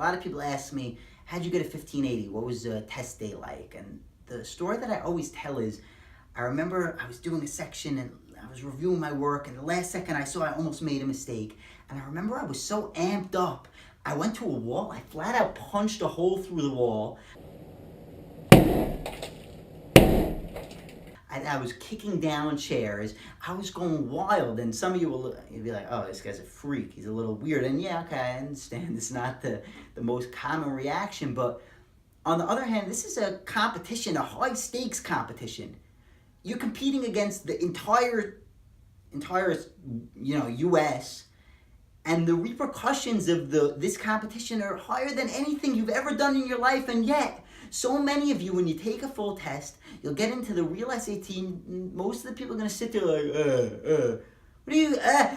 lot of people ask me, how'd you get a 1580? What was a test day like? And the story that I always tell is, I remember I was doing a section and I was reviewing my work, and the last second I saw I almost made a mistake. And I remember I was so amped up, I went to a wall, I flat out punched a hole through the wall. I was kicking down chairs. I was going wild, and some of you will you'll be like, oh, this guy's a freak. He's a little weird. And yeah, okay, I understand. It's not the most common reaction, but on the other hand, this is a competition, a high-stakes competition. You're competing against the entire U.S., and the repercussions of this competition are higher than anything you've ever done in your life. And yet, so many of you, when you take a full test, you'll get into the real SAT, and most of the people are going to sit there like, what do you,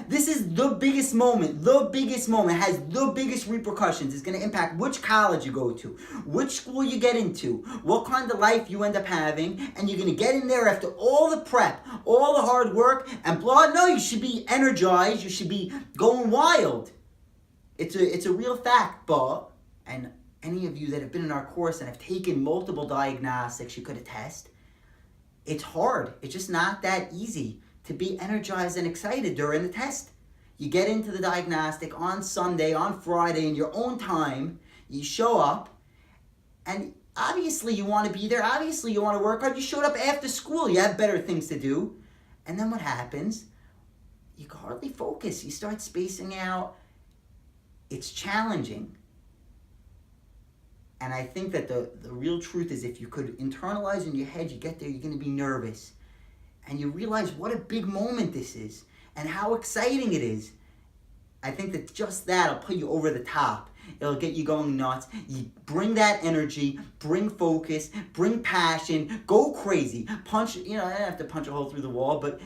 this is the biggest moment. The biggest moment has the biggest repercussions. It's going to impact which college you go to, which school you get into, what kind of life you end up having, and you're going to get in there after all the prep, all the hard work, and blah. No, you should be energized. You should be going wild. It's a real fact, but, and any of you that have been in our course and have taken multiple diagnostics, you could attest, it's hard. It's just not that easy to be energized and excited during the test. You get into the diagnostic on Sunday, on Friday, in your own time. You show up, and obviously you want to be there. Obviously you want to work hard. You showed up after school. You have better things to do. And then what happens? You can hardly focus. You start spacing out. It's challenging. And I think that the real truth is, if you could internalize in your head, you get there, you're going to be nervous. And you realize what a big moment this is and how exciting it is. I think that just that'll put you over the top. It'll get you going nuts. You bring that energy, bring focus, bring passion, go crazy. Punch, I don't have to punch a hole through the wall, but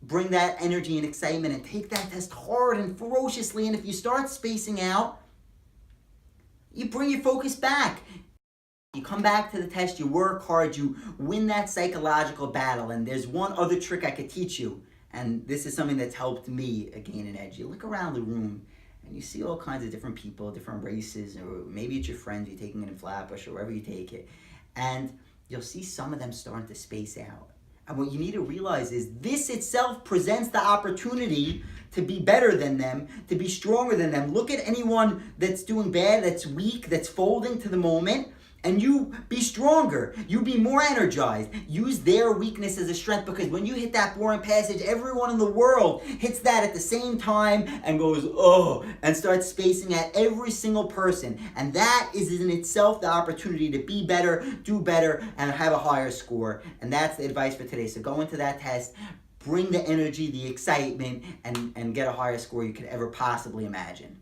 bring that energy and excitement and take that test hard and ferociously. And if you start spacing out, you bring your focus back. You come back to the test, you work hard, you win that psychological battle. And there's one other trick I could teach you, and this is something that's helped me gain an edge. You look around the room and you see all kinds of different people, different races, or maybe it's your friends you're taking it in Flatbush or wherever you take it, and you'll see some of them starting to space out. And what you need to realize is this itself presents the opportunity to be better than them, to be stronger than them. Look at anyone that's doing bad, that's weak, that's folding to the moment, and you be stronger. You be more energized. Use their weakness as a strength, because when you hit that boring passage, everyone in the world hits that at the same time and goes, oh, and starts spacing at every single person. And that is in itself the opportunity to be better, do better, and have a higher score. And that's the advice for today. So go into that test, bring the energy, the excitement, and get a higher score you could ever possibly imagine.